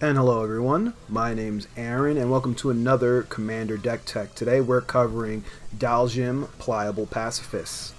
And hello everyone, my name's Aaron and welcome to another Commander Deck Tech. Today we're covering Dhalsim, Pliable Pacifist.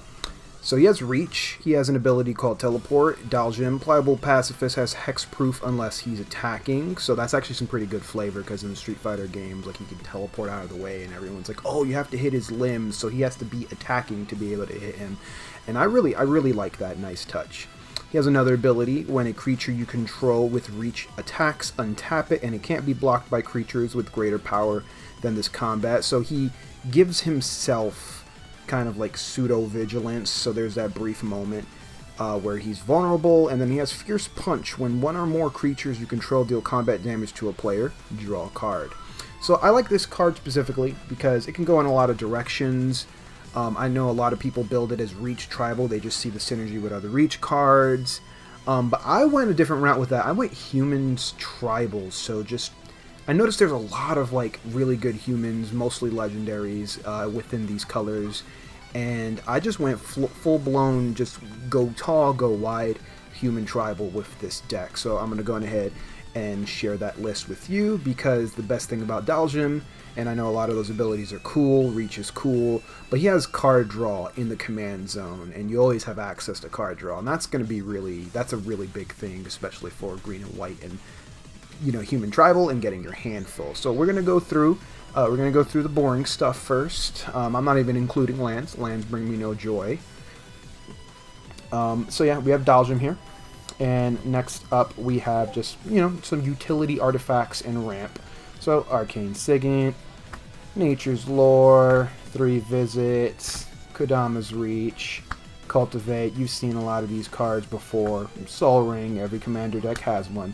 So he has Reach, he has an ability called Teleport. Dhalsim, Pliable Pacifist, has Hexproof unless he's attacking, so that's actually some pretty good flavor because in the Street Fighter games, like, he can teleport out of the way and everyone's like, oh, you have to hit his limbs, so he has to be attacking to be able to hit him. And I really like that nice touch. He has another ability. When a creature you control with Reach attacks, untap it, and it can't be blocked by creatures with greater power than this combat. So he gives himself kind of like pseudo-vigilance, so there's that brief moment where he's vulnerable, and then he has Fierce Punch. When one or more creatures you control deal combat damage to a player, draw a card. So I like this card specifically because it can go in a lot of directions. I know a lot of people build it as Reach Tribal. They just see the synergy with other Reach cards. But I went a different route with that. I went Humans Tribal. So I noticed there's a lot of like really good humans, mostly legendaries, within these colors. And I just went full-blown, just go tall, go wide, Human Tribal with this deck. So I'm going to go ahead and share that list with you because the best thing about Dhalsim, and I know a lot of those abilities are cool, Reach is cool, but he has card draw in the command zone, and you always have access to card draw, and that's going to be that's a really big thing, especially for green and white and, you know, Human Tribal and getting your hand full. So we're going to go through the boring stuff first. I'm not even including lands. Lands bring me no joy. So yeah, we have Dhalsim here. And next up, we have just, you know, some utility artifacts and ramp. So, Arcane Signet, Nature's Lore, 3 Visits, Kodama's Reach, Cultivate. You've seen a lot of these cards before. Sol Ring, every Commander deck has one.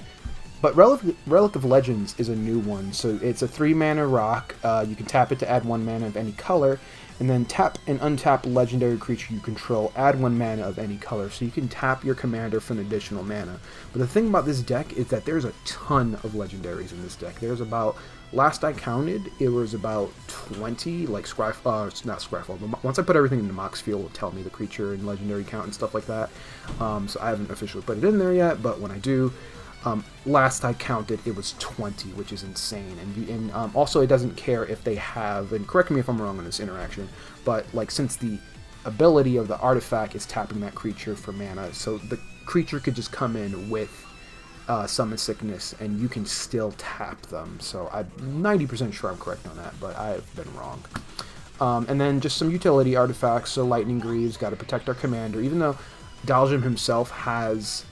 But Relic of Legends is a new one. So it's a 3-mana rock. You can tap it to add 1 mana of any color. And then tap and untap legendary creature you control, add 1 mana of any color. So you can tap your commander for an additional mana. But the thing about this deck is that there's a ton of legendaries in this deck. There's about, last I counted, it was about 20, like not Scryfall, but once I put everything in the Mox field, it'll tell me the creature and legendary count and stuff like that. So I haven't officially put it in there yet, but when I do, last I counted, it was 20, which is insane. And also, it doesn't care if they have, and correct me if I'm wrong on this interaction, but like since the ability of the artifact is tapping that creature for mana, so the creature could just come in with Summon Sickness, and you can still tap them. So I'm 90% sure I'm correct on that, but I've been wrong. And then just some utility artifacts. So Lightning Greaves, got to protect our commander, even though Dhalsim himself has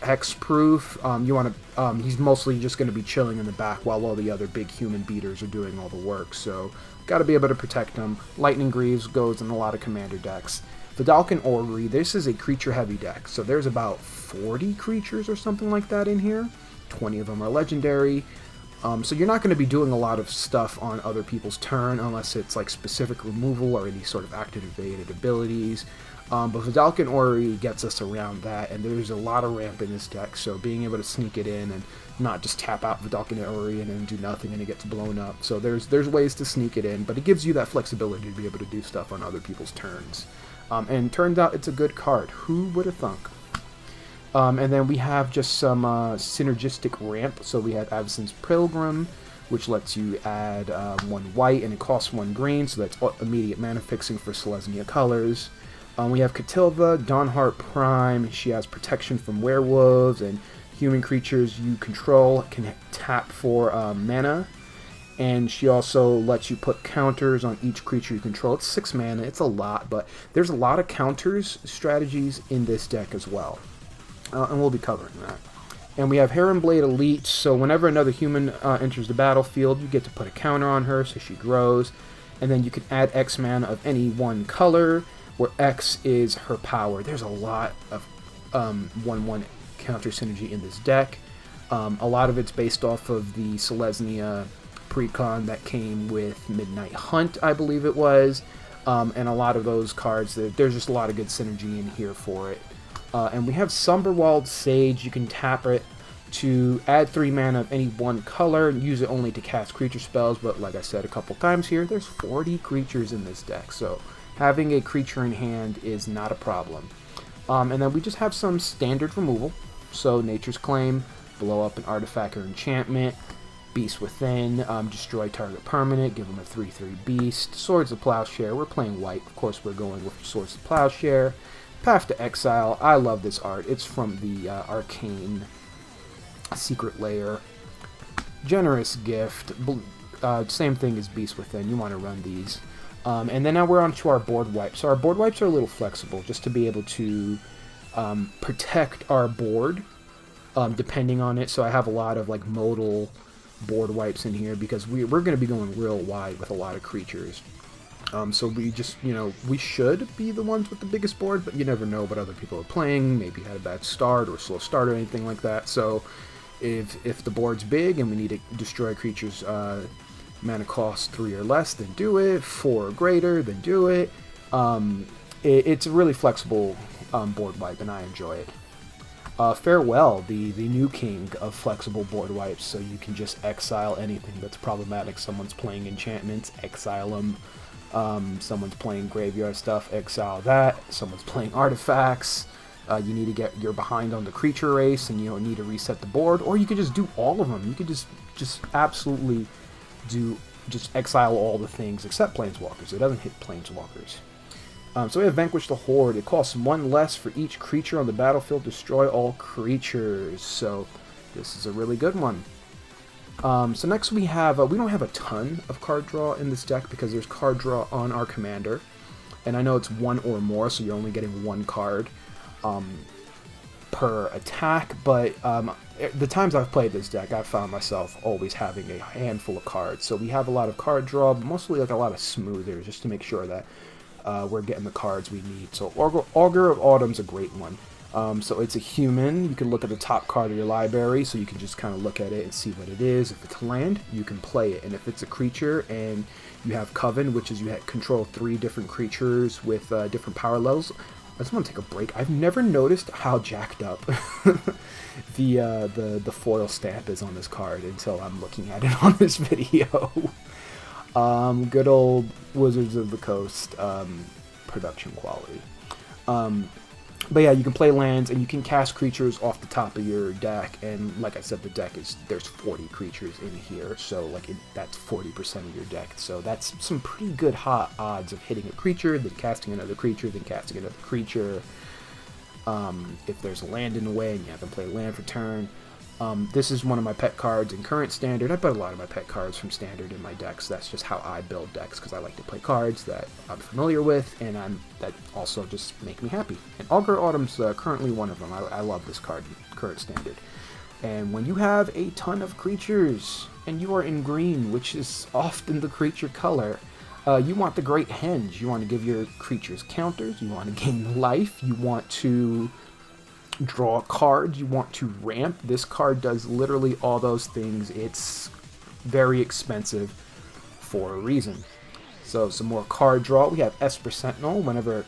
Hexproof. He's mostly just going to be chilling in the back while all the other big human beaters are doing all the work, so got to be able to protect him. Lightning Greaves goes in a lot of commander decks. Vidalcan Orrery, this is a creature heavy deck, so there's about 40 creatures or something like that in here. 20 of them are legendary, so you're not going to be doing a lot of stuff on other people's turn unless it's like specific removal or any sort of activated abilities. But Vidalcan Orrery gets us around that, and there's a lot of ramp in this deck, so being able to sneak it in and not just tap out Vidalcan Orrery and then do nothing and it gets blown up. So there's ways to sneak it in, but it gives you that flexibility to be able to do stuff on other people's turns. And turns out it's a good card. Who would have thunk? And then we have just some synergistic ramp. So we have Avacyn's Pilgrim, which lets you add 1 white, and it costs 1 green, so that's immediate mana fixing for Selesnya colors. We have Katilva, Dawnheart Prime. She has protection from werewolves, and human creatures you control can tap for mana. And she also lets you put counters on each creature you control. It's 6 mana, it's a lot, but there's a lot of counters strategies in this deck as well. And we'll be covering that. And we have Heronblade Elite, so whenever another human enters the battlefield, you get to put a counter on her, so she grows. And then you can add X mana of any one color, where X is her power. There's a lot of 1/1 counter synergy in this deck. A lot of it's based off of the Selesnya precon that came with Midnight Hunt, I believe it was. And a lot of those cards, there's just a lot of good synergy in here for it. And we have Somberwald Sage. You can tap it to add 3 mana of any one color and use it only to cast creature spells, but like I said a couple times here, there's 40 creatures in this deck, so having a creature in hand is not a problem. And then we just have some standard removal. So Nature's Claim, blow up an artifact or enchantment. Beast Within, destroy target permanent, give them a 3/3 beast. Swords of Plowshare, we're playing white, of course we're going with Swords of Plowshare. Path to Exile, I love this art, it's from the Arcane Secret Lair. Generous Gift, same thing as Beast Within, you want to run these. And then now we're on to our board wipes. So our board wipes are a little flexible, just to be able to protect our board, depending on it. So I have a lot of like modal board wipes in here because we're going to be going real wide with a lot of creatures. So we just, we should be the ones with the biggest board, but you never know what other people are playing. Maybe had a bad start or slow start or anything like that. So if the board's big and we need to destroy creatures mana cost 3 or less, then do it. 4 or greater, then do it. It's a really flexible board wipe, and I enjoy it. Farewell, the new king of flexible board wipes, so you can just exile anything that's problematic. Someone's playing enchantments, exile them. Someone's playing graveyard stuff, exile that. Someone's playing artifacts. You need to you're behind on the creature race, and you don't need to reset the board, or you could just do all of them. You could just absolutely just exile all the things except planeswalkers. It doesn't hit planeswalkers. So we have Vanquish the Horde. It costs 1 less for each creature on the battlefield. Destroy all creatures. So this is a really good one. So next we have, we don't have a ton of card draw in this deck because there's card draw on our commander. And I know it's 1 or more, so you're only getting 1 card per attack. But the times I've played this deck, I've found myself always having a handful of cards. So we have a lot of card draw, but mostly like a lot of smoothers, just to make sure that we're getting the cards we need. So Augur of Autumn's a great one. So it's a human. You can look at the top card of your library, so you can just kind of look at it and see what it is. If it's land, you can play it. And if it's a creature and you have Coven, which is you control 3 different creatures with different power levels. I just want to take a break. I've never noticed how jacked up the foil stamp is on this card until I'm looking at it on this video. Good old Wizards of the Coast production quality. But yeah, you can play lands and you can cast creatures off the top of your deck. And like I said, the deck there's 40 creatures in here, so that's 40% of your deck. So that's some pretty good hot odds of hitting a creature, then casting another creature, then casting another creature. If there's a land in the way and you have to play land for turn. This is one of my pet cards in current standard. I put a lot of my pet cards from standard in my decks. That's just how I build decks, because I like to play cards that I'm familiar with and that also just make me happy. And Augur Autumn's currently one of them. I love this card in current standard. And when you have a ton of creatures and you are in green, which is often the creature color, you want the Great Henge. You want to give your creatures counters. You want to gain life. You want to draw cards, you want to ramp. This card does literally all those things. It's very expensive for a reason. So some more card draw. We have Esper Sentinel. Whenever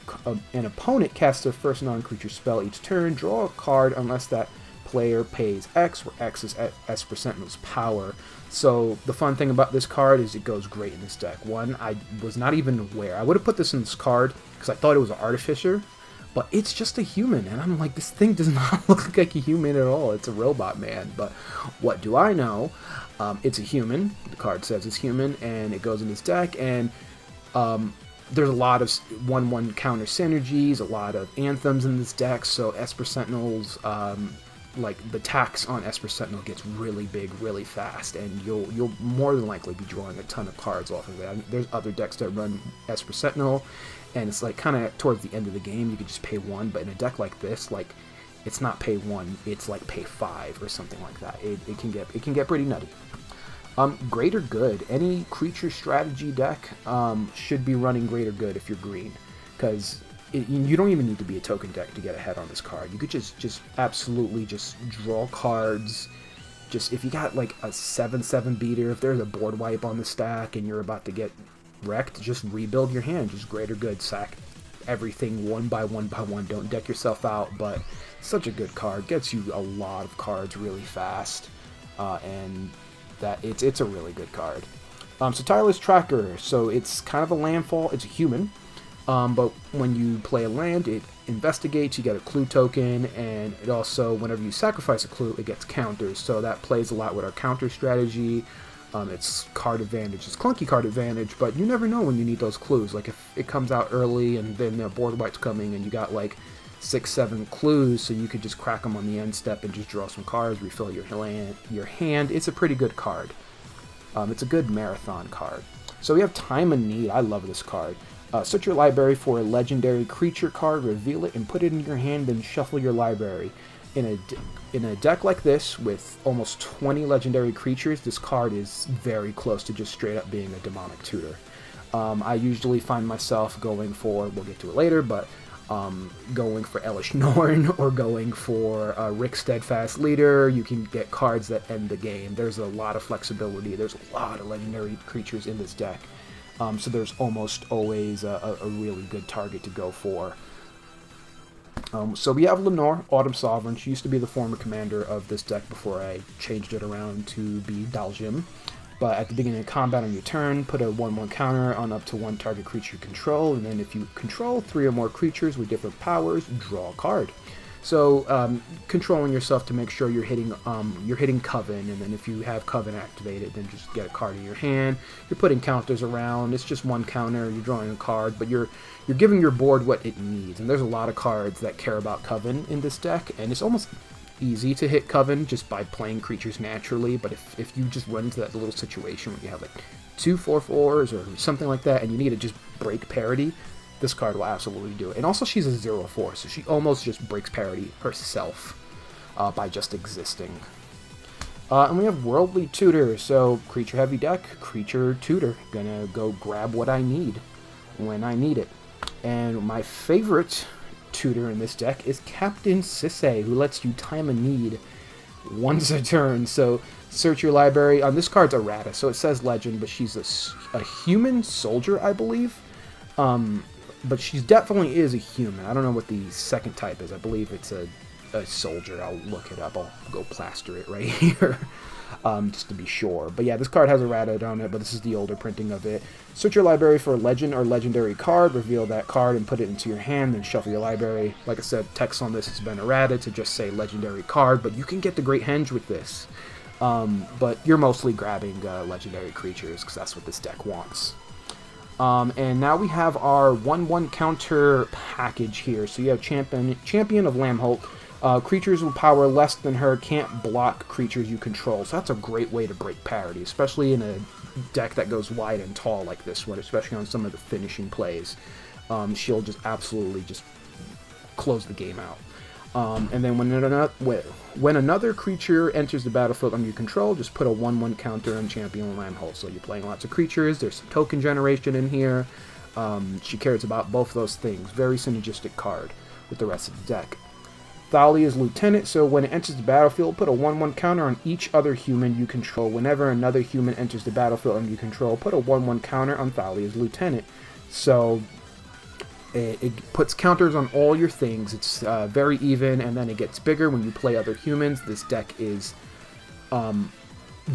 an opponent casts their first non-creature spell each turn, draw a card unless that player pays X, where X is Esper Sentinel's power. So the fun thing about this card is it goes great in this deck. One, I was not even aware. I would have put this in this card because I thought it was an Artificer. But it's just a human, and I'm like, this thing does not look like a human at all. It's a robot man, but what do I know? It's a human. The card says it's human, and it goes in this deck, and there's a lot of 1/1 counter synergies, a lot of anthems in this deck, so Esper Sentinels, the tax on Esper Sentinel gets really big really fast, and you'll more than likely be drawing a ton of cards off of it. There's other decks that run Esper Sentinel, and it's like kind of towards the end of the game you could just pay 1, but in a deck like this, it's not pay 1, it's like pay 5 or something like that. It can get pretty nutty. Greater Good. Any creature strategy deck should be running Greater Good if you're green, because you don't even need to be a token deck to get ahead on this card. You could just absolutely just draw cards. Just if you got like a 7/7 beater, if there's a board wipe on the stack and you're about to get wrecked, just rebuild your hand. Just Greater Good, sack everything one by one. Don't deck yourself out, but such a good card. Gets you a lot of cards really fast, and that it's a really good card. So Tireless Tracker. So it's kind of a landfall. It's a human. But when you play a land, it investigates, you get a clue token, and it also, whenever you sacrifice a clue, it gets counters. So that plays a lot with our counter strategy. It's card advantage, it's clunky card advantage, but you never know when you need those clues. Like if it comes out early and then the board wipes coming and you got like 6-7 clues, so you could just crack them on the end step and just draw some cards, refill your hand. It's a pretty good card. It's a good marathon card. So we have Time of Need. I love this card. Search your library for a legendary creature card, reveal it, and put it in your hand, then shuffle your library. In a deck like this, with almost 20 legendary creatures, this card is very close to just straight up being a demonic tutor. I usually find myself going for, we'll get to it later, but going for Elish Norn or going for Rick Steadfast Leader. You can get cards that end the game. There's a lot of flexibility. There's a lot of legendary creatures in this deck. So there's almost always a really good target to go for. So we have Lenore, Autumn Sovereign. She used to be the former commander of this deck before I changed it around to be Dhalsim. But at the beginning of combat on your turn, put a 1/1 counter on up to one target creature you control, and then if you control 3 or more creatures with different powers, draw a card. So controlling yourself to make sure you're hitting Coven, and then if you have Coven activated, then just get a card in your hand. You're putting counters around. It's just one counter. You're drawing a card, but you're giving your board what it needs. And there's a lot of cards that care about Coven in this deck, and it's almost easy to hit Coven just by playing creatures naturally. But if you just run into that little situation where you have like 2 4/4s or something like that, and you need to just break parity, this card will absolutely do it. And also she's a 0/4, so she almost just breaks parity herself by just existing. And we have Worldly Tutor, so creature heavy deck, creature tutor. Gonna go grab what I need when I need it. And my favorite tutor in this deck is Captain Sisse, who lets you Time of Need once a turn. So search your library. This card's errata, so it says legend, but she's a human soldier, I believe. But she definitely is a human. I don't know what the second type is. I believe it's a soldier. I'll look it up. I'll go plaster it right here just to be sure. But yeah, this card has errata on it, but this is the older printing of it. Search your library for a legend or legendary card, reveal that card and put it into your hand, then shuffle your library. Like I said, text on this has been errata to just say legendary card, but you can get the Great Henge with this. But you're mostly grabbing legendary creatures because that's what this deck wants. And now we have our 1/1 counter package here. So you have Champion of Lambholt. Creatures with power less than her can't block creatures you control. So that's a great way to break parity, especially in a deck that goes wide and tall like this one, especially on some of the finishing plays. She'll just absolutely just close the game out. And then when another creature enters the battlefield under your control, just put a 1/1 counter on Champion of Lambholt. So you're playing lots of creatures. There's some token generation in here. She cares about both those things. Very synergistic card with the rest of the deck. Thalia's Lieutenant, so when it enters the battlefield, put a 1/1 counter on each other human you control. Whenever another human enters the battlefield under your control, put a 1/1 counter on Thalia's Lieutenant. So it puts counters on all your things. It's very even, and then it gets bigger when you play other humans. This deck is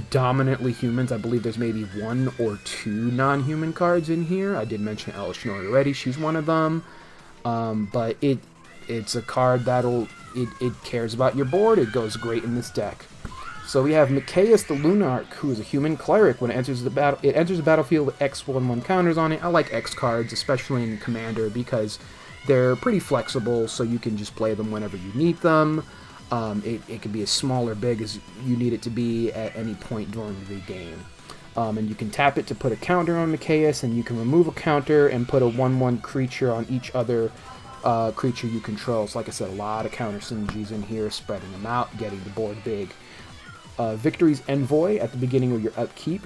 dominantly humans. I believe there's maybe 1 or 2 non-human cards in here. I did mention Elish Norn already. She's one of them. But it's a card it cares about your board. It goes great in this deck. So we have Mikaeus the Lunarch, who is a human cleric. When it enters the battlefield with X 1/1 counters on it. I like X cards, especially in Commander, because they're pretty flexible, so you can just play them whenever you need them. It can be as small or big as you need it to be at any point during the game. And you can tap it to put a counter on Mikaeus, and you can remove a counter and put a 1/1 creature on each other creature you control. So like I said, a lot of counter synergies in here, spreading them out, getting the board big. Victory's Envoy, at the beginning of your upkeep,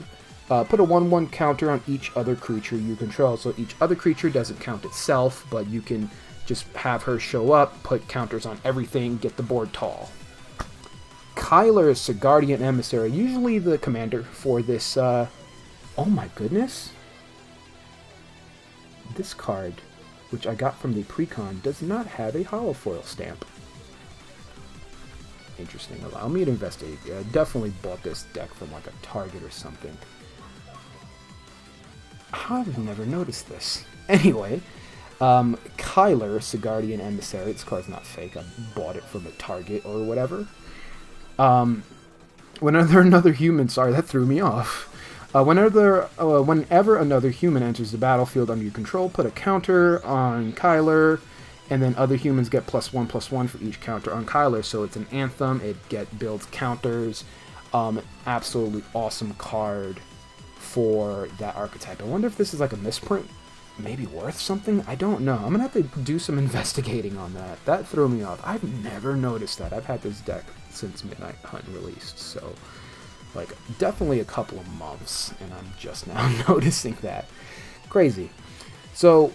put a 1/1 counter on each other creature you control. So each other creature doesn't count itself, but you can just have her show up, put counters on everything, get the board tall. Kyler's Sagardian Emissary, usually the commander for this. Oh my goodness. This card, which I got from the precon, does not have a holofoil stamp. Interesting. Allow me to investigate. I definitely bought this deck from like a Target or something. I've never noticed this. Anyway, Kyler, Sagardian Emissary. This card's not fake. I bought it from a Target or whatever. Whenever another human... Sorry, that threw me off. Whenever another human enters the battlefield under your control, put a counter on Kyler, and then other humans get +1/+1 for each counter on Kyler. So it's an anthem. It builds counters. Absolutely awesome card for that archetype. I wonder if this is like a misprint, maybe worth something. I don't know. I'm gonna have to do some investigating on that. That threw me off. I've never noticed that. I've had this deck since Midnight Hunt released, so like definitely a couple of months, and I'm just now noticing that. Crazy. So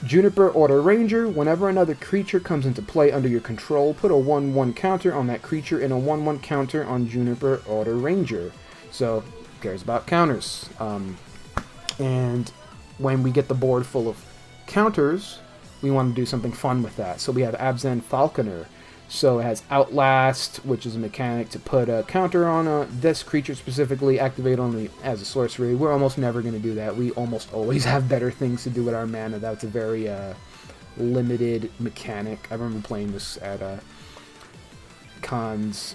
Juniper Order Ranger, whenever another creature comes into play under your control, put a 1/1 counter on that creature and a 1/1 counter on Juniper Order Ranger. So, who cares about counters? And when we get the board full of counters, we want to do something fun with that. So we have Abzan Falconer. So it has Outlast, which is a mechanic to put a counter on this creature specifically, activate only as a sorcery. We're almost never going to do that. We almost always have better things to do with our mana. That's a very limited mechanic. I remember playing this at Khan's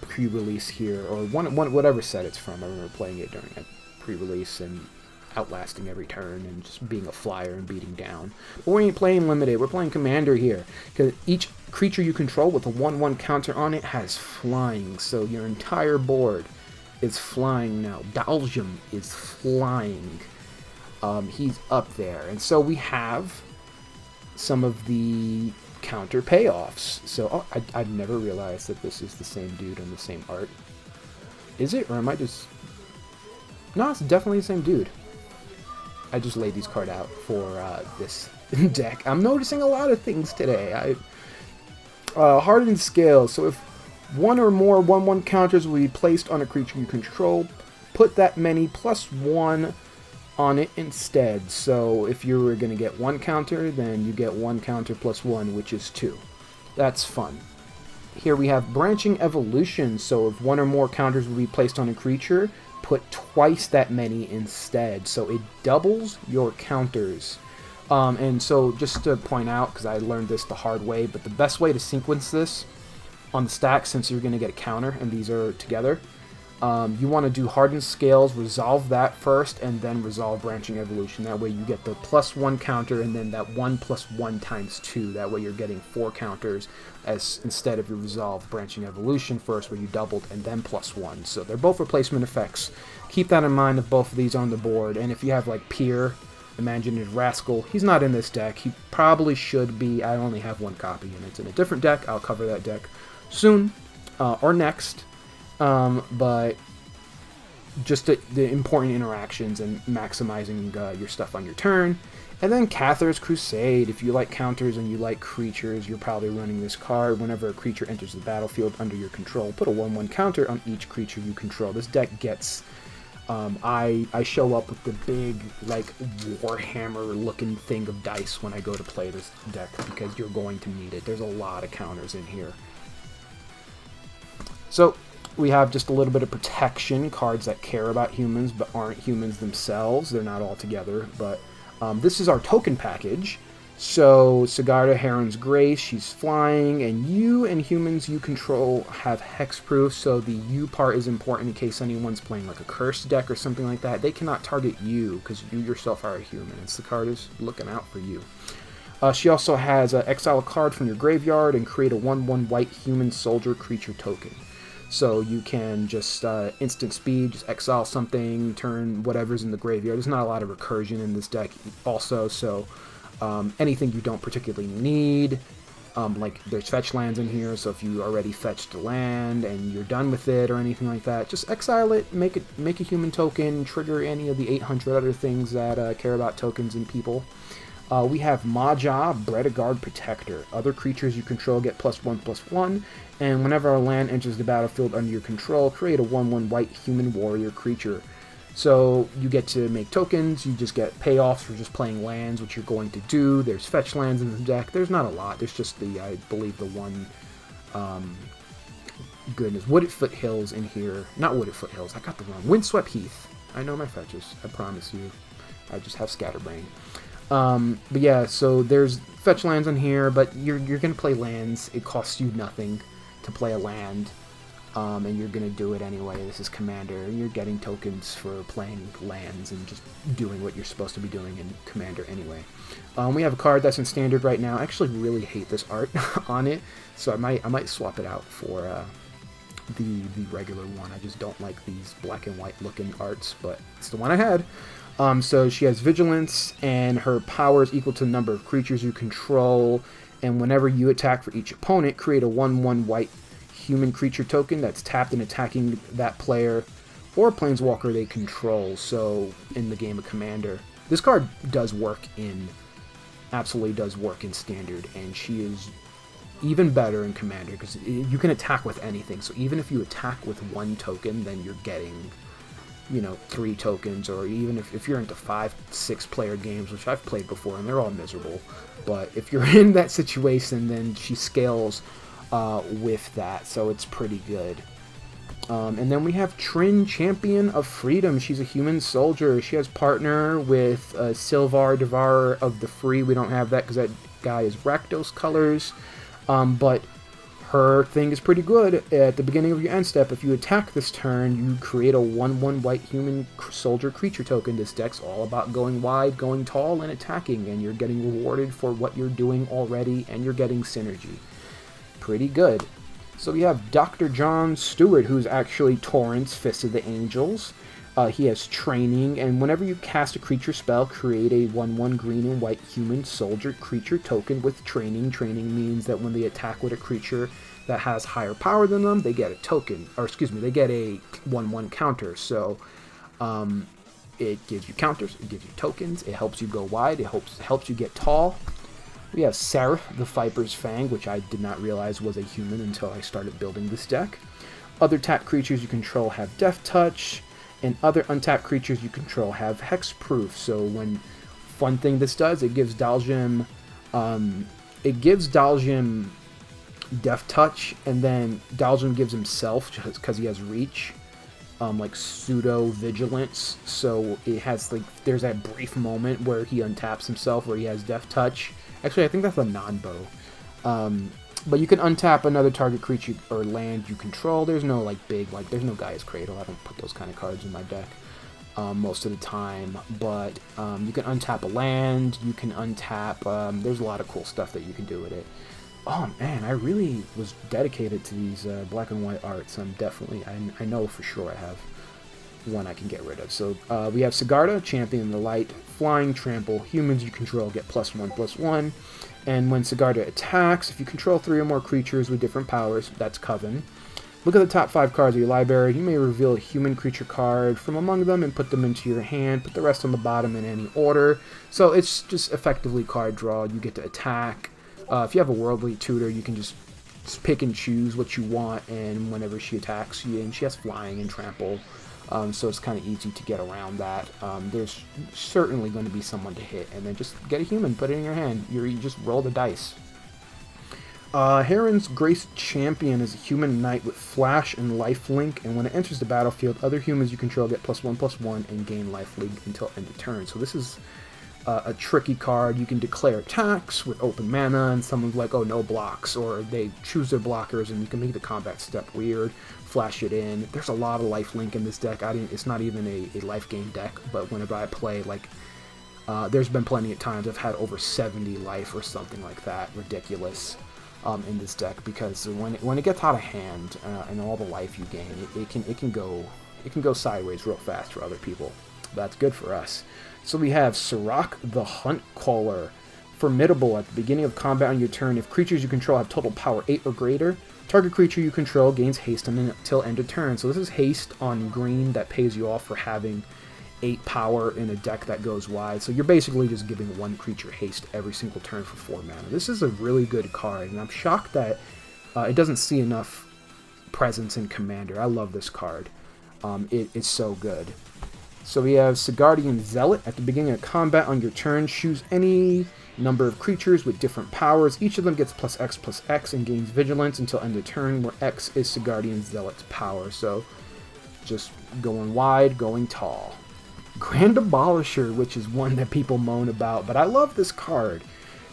pre-release here, or whatever set it's from. I remember playing it during a pre-release and outlasting every turn and just being a flyer and beating down. But we ain't playing limited, we're playing commander here, because each creature you control with a 1/1 counter on it has flying, so your entire board is flying now. Dhalsim is flying. He's up there, and so we have some of the counter payoffs. So I'd never realized that this is the same dude on the same art. Is it, or am I just... No, it's definitely the same dude. I just laid these cards out for this deck. I'm noticing a lot of things today. Hardened Scales. So if one or more 1/1 counters will be placed on a creature you control, put that many +1 on it instead. So if you were going to get 1 counter, then you get 1 counter +1, which is 2. That's fun. Here we have Branching Evolution. So if one or more counters will be placed on a creature, put twice that many instead, so it doubles your counters. And so just to point out, because I learned this the hard way, but the best way to sequence this on the stack, since you're going to get a counter and these are together, you want to do Hardened Scales, resolve that first, and then resolve Branching Evolution. That way you get the +1 counter and then that 1 +1 times 2. That way you're getting 4 counters instead of your resolve Branching Evolution first, where you doubled and then +1. So they're both replacement effects. Keep that in mind if both of these are on the board. And if you have like Peer, Imaginative Rascal, he's not in this deck. He probably should be. I only have 1 copy and it's in a different deck. I'll cover that deck soon or next. But just the important interactions and maximizing your stuff on your turn. And then Cather's Crusade. If you like counters and you like creatures, you're probably running this card. Whenever a creature enters the battlefield under your control, put a 1/1 counter on each creature you control. This deck gets... I show up with the big, like, Warhammer-looking thing of dice when I go to play this deck, because you're going to need it. There's a lot of counters in here. So we have just a little bit of protection, cards that care about humans but aren't humans themselves. They're not all together, but this is our token package. So Sigarda Heron's Grace, she's flying, and you and humans you control have hexproof, so the you part is important in case anyone's playing like a cursed deck or something like that. They cannot target you because you yourself are a human, and the card is looking out for you. She also has exile a card from your graveyard and create a 1/1 white human soldier creature token. So you can just instant speed, just exile something, turn whatever's in the graveyard. There's not a lot of recursion in this deck also, so anything you don't particularly need, like there's fetch lands in here, so if you already fetched a land and you're done with it or anything like that, just exile it, make a human token, trigger any of the 800 other things that care about tokens and people. We have Maja, Bredeguard Protector. Other creatures you control get +1/+1, and whenever a land enters the battlefield under your control, create a 1/1 white human warrior creature. So you get to make tokens, you just get payoffs for just playing lands, which you're going to do. There's fetch lands in the deck. There's not a lot. There's just I believe the one, goodness, Wooded Foothills in here. Not Wooded Foothills, I got the wrong. Windswept Heath. I know my fetches, I promise you. I just have scatterbrain. But yeah, so there's fetch lands on here, but you're gonna play lands. It costs you nothing to play a land, and you're gonna do it anyway. This is Commander. You're getting tokens for playing lands and just doing what you're supposed to be doing in Commander anyway. We have a card that's in Standard right now. I actually really hate this art on it, so I might swap it out for the regular one. I just don't like these black and white looking arts, but it's the one I had. So she has Vigilance, and her power is equal to the number of creatures you control, and whenever you attack for each opponent, create a 1/1 white human creature token that's tapped and attacking that player or planeswalker they control. So in the game of Commander, this card does work in, absolutely does work in Standard, and she is even better in Commander because you can attack with anything. So even if you attack with one token, then you're getting, you know, 3 tokens, or even if you're into 5-6 player games, which I've played before, and they're all miserable. But if you're in that situation, then she scales with that, so it's pretty good. And then we have Trin, Champion of Freedom. She's a human soldier. She has partner with Sylvar, Devourer of the Free. We don't have that because that guy is Rakdos colors. But her thing is pretty good. At the beginning of your end step, if you attack this turn, you create a 1/1 white human soldier creature token. This deck's all about going wide, going tall, and attacking, and you're getting rewarded for what you're doing already, and you're getting synergy. Pretty good. So we have Dr. John Stewart, who's actually Torrent's Fist of the Angels. He has training, and whenever you cast a creature spell, create a 1/1 green and white human soldier creature token with training. Training means that when they attack with a creature that has higher power than them, they get a token, or excuse me, they get a 1/1 counter. So it gives you counters, it gives you tokens, it helps you go wide, it helps you get tall. We have Seraph, the Viper's Fang, which I did not realize was a human until I started building this deck. Other tapped creatures you control have Death Touch, and other untapped creatures you control have Hexproof. So fun thing this does, it gives Dhalsim Death Touch, and then Dhalsim gives himself, just because he has Reach, like pseudo Vigilance. So it has, like, there's that brief moment where he untaps himself, where he has Death Touch. Actually, I think that's a non-bow. But you can untap another target creature or land you control. There's no, like, there's no Gaia's Cradle. I don't put those kind of cards in my deck most of the time. But you can untap a land. You can untap... there's a lot of cool stuff that you can do with it. Oh, man, I really was dedicated to these black and white arts. I'm definitely... I know for sure I have one I can get rid of. So we have Sigarda, Champion of the Light, Flying, Trample. Humans you control get +1/+1. And when Sigarda attacks, if you control 3 or more creatures with different powers, that's Coven. Look at the top 5 cards of your library. You may reveal a human creature card from among them and put them into your hand. Put the rest on the bottom in any order. So it's just effectively card draw. You get to attack. If you have a Worldly Tutor, you can just pick and choose what you want, and whenever she attacks you, and she has Flying and Trample. So it's kind of easy to get around that. There's certainly going to be someone to hit, and then just get a human, put it in your hand. You just roll the dice. Heron's Grace Champion is a human knight with Flash and Lifelink, and when it enters the battlefield, other humans you control get +1/+1 and gain Lifelink until end of turn. So this is a tricky card. You can declare attacks with open mana, and someone's like, oh, no blocks, or they choose their blockers, and you can make the combat step weird. Flash it in. There's a lot of lifelink in this deck. It's not even a life gain deck, but whenever I play, like, there's been plenty of times I've had over 70 life or something like that. Ridiculous in this deck, because when it gets out of hand and all the life you gain, it can go sideways real fast for other people. That's good for us. So we have Sirach the Hunt Caller. Formidable. At the beginning of combat on your turn, if creatures you control have total power 8 or greater, target creature you control gains haste until end of turn. So this is haste on green that pays you off for having 8 power in a deck that goes wide. So you're basically just giving one creature haste every single turn for 4 mana. This is a really good card, and I'm shocked that it doesn't see enough presence in Commander. I love this card. It's so good. So we have Sagardian Zealot. At the beginning of combat on your turn, choose any number of creatures with different powers. Each of them gets +X/+X and gains Vigilance until end of turn, where X is Sagardian Zealot's power. So just going wide, going tall. Grand Abolisher, which is one that people moan about, but I love this card.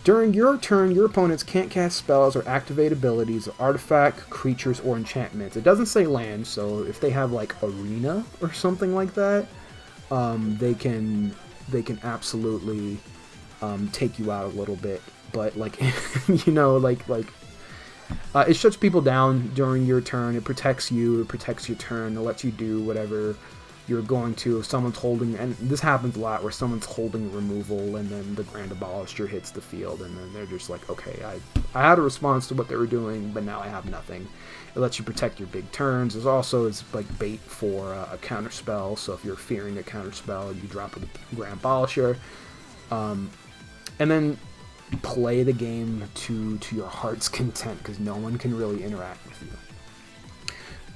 During your turn, your opponents can't cast spells or activate abilities of artifact, creatures, or enchantments. It doesn't say land, so if they have like Arena or something like that, they can absolutely take you out a little bit. But like you know, it shuts people down during your turn. It protects you. It protects your turn. It lets you do whatever you're going to. If someone's holding, and this happens a lot, where someone's holding removal, and then the Grand Abolisher hits the field, and then they're just like, okay, I had a response to what they were doing, but now I have nothing. It lets you protect your big turns. There's also is like bait for a counter spell. So if you're fearing a counter spell, you drop a Grand Abolisher, and then play the game to your heart's content, because no one can really interact with you.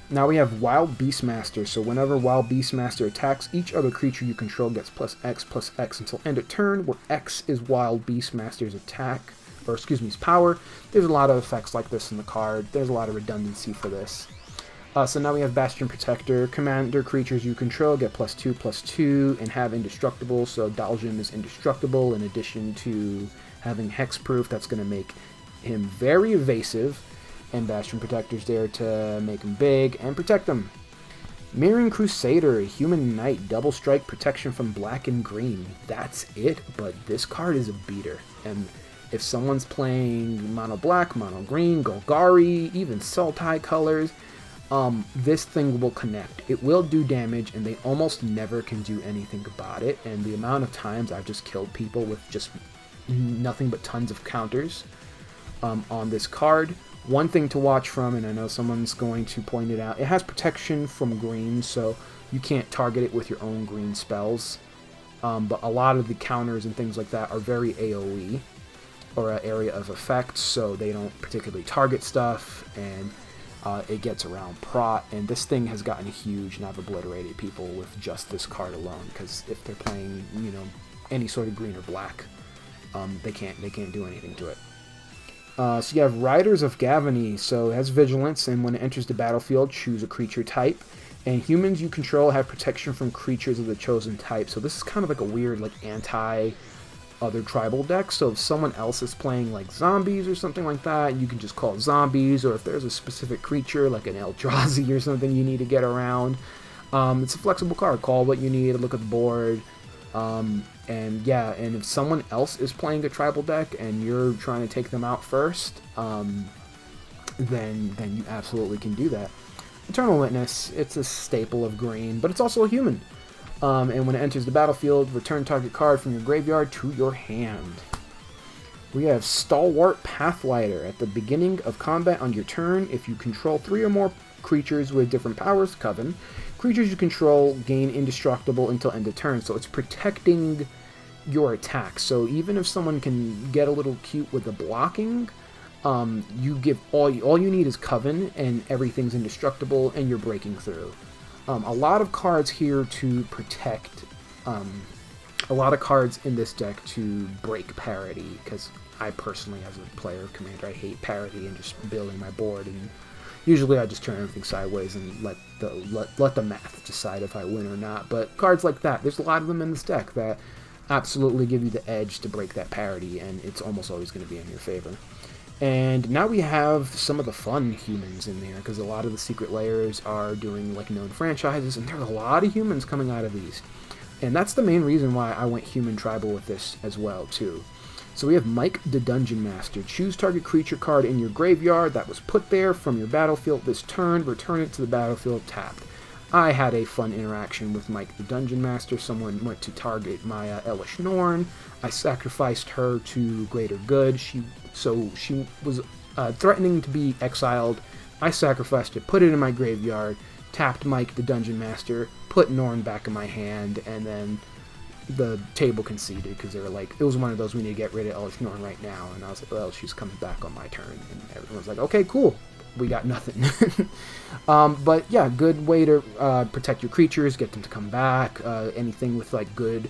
Now we have Wild Beastmaster, so whenever Wild Beastmaster attacks, each other creature you control gets +X until end of turn, where X is Wild Beastmaster's attack, or excuse me, his power. There's a lot of effects like this in the card. There's a lot of redundancy for this. So now we have Bastion Protector. Commander creatures you control get +2/+2 and have indestructible, so Dhalsim is indestructible in addition to having hexproof. That's going to make him very evasive, and Bastion Protector's there to make him big and protect him. Mirroring Crusader, a human knight, double strike, protection from black and green. That's it, but this card is a beater. And if someone's playing mono black, mono green, Golgari, even Sultai colors, this thing will connect. It will do damage, and they almost never can do anything about it. And the amount of times I've just killed people with just nothing but tons of counters on this card. One thing to watch from, and I know someone's going to point it out, it has protection from green, so you can't target it with your own green spells. But a lot of the counters and things like that are very AoE, or an area of effect, so they don't particularly target stuff, and it gets around prot, and this thing has gotten huge, and I've obliterated people with just this card alone, because if they're playing, you know, any sort of green or black, they can't do anything to it. So you have Riders of Gavany, so it has Vigilance, and when it enters the battlefield, choose a creature type. And humans you control have protection from creatures of the chosen type, so this is kind of like a weird, like, anti-other tribal deck. So if someone else is playing, like, zombies or something like that, you can just call zombies, or if there's a specific creature, like an Eldrazi or something you need to get around, it's a flexible card. Call what you need, look at the board. And yeah, and if someone else is playing a tribal deck and you're trying to take them out first, then you absolutely can do that. Eternal Witness, it's a staple of green, but it's also a human. And when it enters the battlefield, return target card from your graveyard to your hand. We have Stalwart Pathfliner. At the beginning of combat on your turn, if you control 3 or more creatures with different powers, Coven, creatures you control gain indestructible until end of turn, so it's protecting your attack. So even if someone can get a little cute with the blocking, you give all you need is Coven, and everything's indestructible, and you're breaking through. A lot of cards here to protect. A lot of cards in this deck to break parity, because I personally, as a player of Commander, I hate parity and just building my board, and usually I just turn everything sideways and let the math decide if I win or not. But cards like that, there's a lot of them in this deck that absolutely give you the edge to break that parity, and it's almost always going to be in your favor. And now we have some of the fun humans in there, because a lot of the secret layers are doing like known franchises, and there's a lot of humans coming out of these. And that's the main reason why I went human tribal with this as well, too. So we have Mike the Dungeon Master. Choose target creature card in your graveyard that was put there from your battlefield this turn. Return it to the battlefield tapped. I had a fun interaction with Mike the Dungeon Master. Someone went to target my Elish Norn. I sacrificed her to greater good. She was threatening to be exiled. I sacrificed it, put it in my graveyard, tapped Mike the Dungeon Master, put Norn back in my hand, and then the table conceded, because they were like, it was one of those, we need to get rid of Elish Norn right now, and I was like, well, she's coming back on my turn, and everyone was like, okay, cool, we got nothing. But yeah, good way to protect your creatures, get them to come back. Anything with like good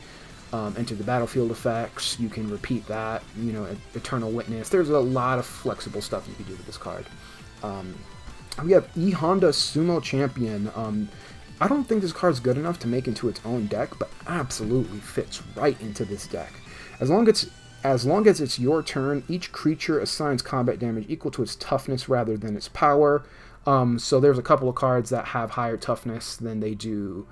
enter the battlefield effects, you can repeat that, you know, Eternal Witness. There's a lot of flexible stuff you can do with this card. We have E Honda Sumo Champion. I don't think this card's good enough to make into its own deck, but absolutely fits right into this deck. As long as it's your turn, each creature assigns combat damage equal to its toughness rather than its power. So there's a couple of cards that have higher toughness than they do.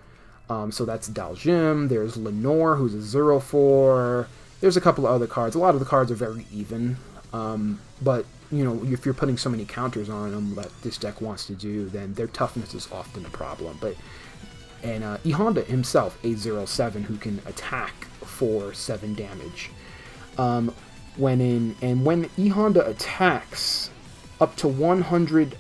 So that's Dhalsim. There's Lenore, who's a 0/4. There's a couple of other cards. A lot of the cards are very even. But, you know, if you're putting so many counters on them that this deck wants to do, then their toughness is often a problem. And E Honda himself, a 0/7, who can attack for 7 damage. When E Honda attacks up to 100,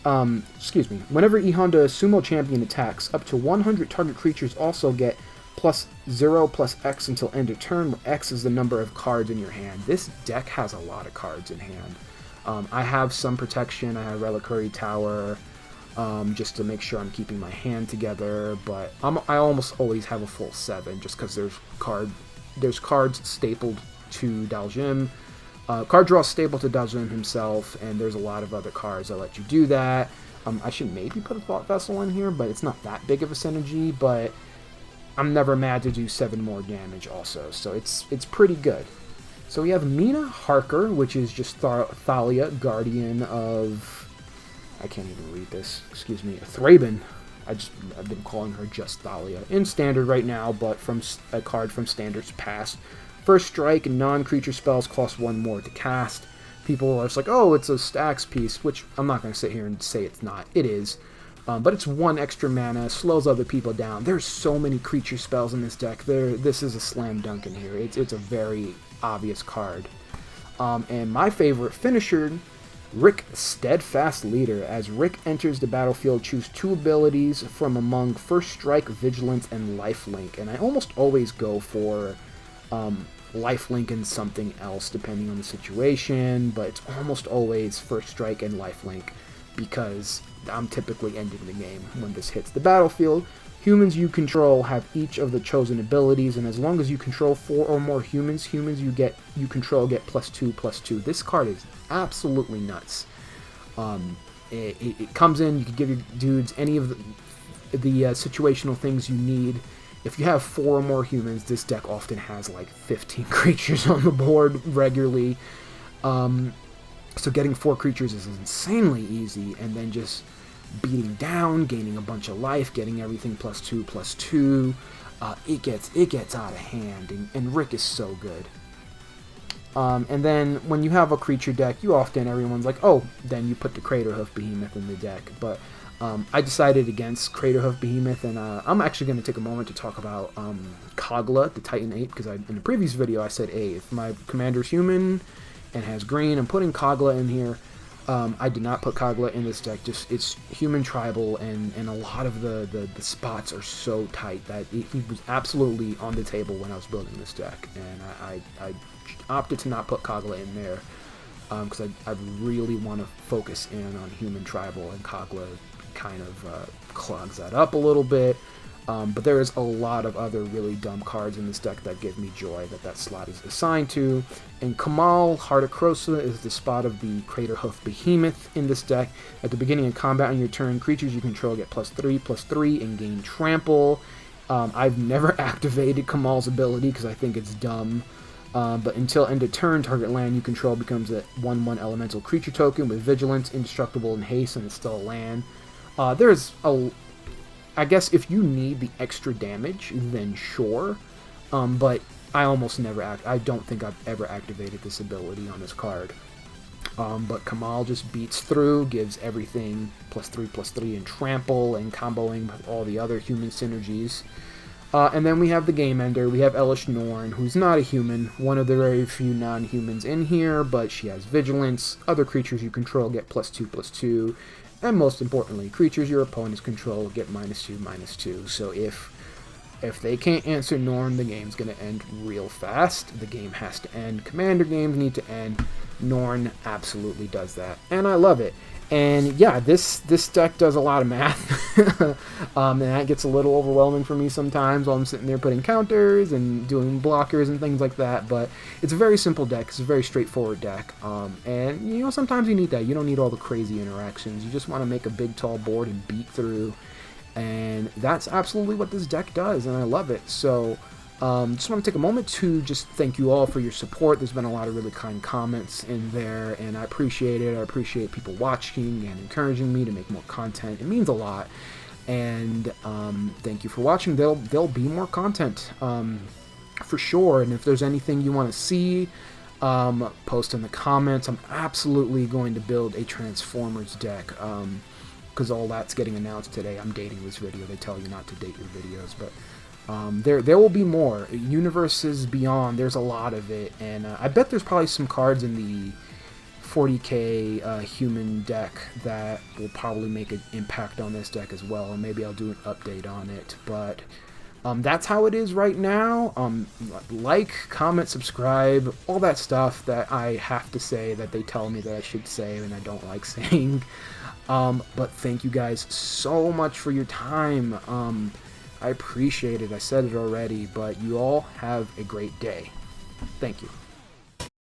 whenever E Honda Sumo Champion attacks, up to 100 target creatures also get +0/+X until end of turn, where X is the number of cards in your hand. This deck has a lot of cards in hand. I have some protection. I have Reliquary Tower, just to make sure I'm keeping my hand together, but I almost always have a full 7, just because there's cards stapled to Dhalsim. Card draw staple to Dhalsim himself, and there's a lot of other cards that let you do that. I should maybe put a Thought Vessel in here, but it's not that big of a synergy, but I'm never mad to do 7 more damage also, so it's pretty good. So we have Mina Harker, which is just Thalia, Guardian of... I can't even read this, excuse me, Thraben. I've been calling her just Thalia. In Standard right now, but from a card from Standard's past. First strike, non-creature spells cost 1 more to cast. People are just like, oh, it's a stacks piece, which I'm not going to sit here and say it's not. It is. But it's 1 extra mana, slows other people down. There's so many creature spells in this deck. This is a slam dunk in here. It's a very obvious card. And my favorite finisher, Rick Steadfast Leader. As Rick enters the battlefield, choose 2 abilities from among First Strike, Vigilance, and Lifelink. And I almost always go for Lifelink and something else depending on the situation, but it's almost always First Strike and Lifelink because I'm typically ending the game when this hits the battlefield. Humans you control have each of the chosen abilities, and as long as you control 4 or more humans you control get +2/+2. This card is absolutely nuts. It comes in, you can give your dudes any of the situational things you need. If you have 4 or more humans, this deck often has like 15 creatures on the board regularly. So getting 4 creatures is insanely easy, and then just beating down, gaining a bunch of life, getting everything +2/+2. It gets out of hand, and Rick is so good. And then when you have a creature deck, everyone's like, oh, then you put the Craterhoof Behemoth in the deck. But I decided against Craterhoof Behemoth, and I'm actually going to take a moment to talk about Kogla, the Titan 8, because in the previous video I said, hey, if my commander's human and has green, I'm putting Kogla in here. I did not put Kogla in this deck, it's human tribal, and a lot of the spots are so tight that he was absolutely on the table when I was building this deck, and I opted to not put Kogla in there, because I really want to focus in on human tribal, and Kogla kind of clogs that up a little bit. But there is a lot of other really dumb cards in this deck that give me joy that slot is assigned to. And Kamal, Heart of Krosa, is the spot of the Craterhoof Behemoth in this deck. At the beginning of combat on your turn, creatures you control get +3/+3 and gain Trample. I've never activated Kamal's ability because I think it's dumb. But until end of turn, target land you control becomes a 1/1 elemental creature token with Vigilance, Indestructible, and Haste, and it's still a land. I guess if you need the extra damage, then sure. But I almost never I don't think I've ever activated this ability on this card. But Kamal just beats through, gives everything +3/+3 and Trample, and comboing with all the other human synergies. And then we have the Game Ender. We have Elish Norn, who's not a human, one of the very few non-humans in here, but she has Vigilance. Other creatures you control get +2/+2. And most importantly, creatures your opponents control get -2/-2. So if they can't answer Norn, the game's going to end real fast. The game has to end. Commander games need to end. Norn absolutely does that. And I love it. And yeah, this deck does a lot of math. And that gets a little overwhelming for me sometimes while I'm sitting there putting counters and doing blockers and things like that. But it's a very simple deck. It's a very straightforward deck. And, you know, sometimes you need that. You don't need all the crazy interactions. You just want to make a big, tall board and beat through. And that's absolutely what this deck does, and I love it. So just want to take a moment to just thank you all for your support. There's been a lot of really kind comments in there, and I appreciate it. I appreciate people watching and encouraging me to make more content. It means a lot. And thank you for watching. There'll be more content for sure. And if there's anything you want to see, post in the comments. I'm absolutely going to build a Transformers deck, because all that's getting announced today. I'm dating this video. They tell you not to date your videos, but there will be more. Universes Beyond, there's a lot of it, and I bet there's probably some cards in the 40k human deck that will probably make an impact on this deck as well, and maybe I'll do an update on it. But that's how it is right now. Like, comment, subscribe, all that stuff that I have to say that they tell me that I should say and I don't like saying. But thank you guys so much for your time. I appreciate it. I said it already, but you all have a great day. Thank you.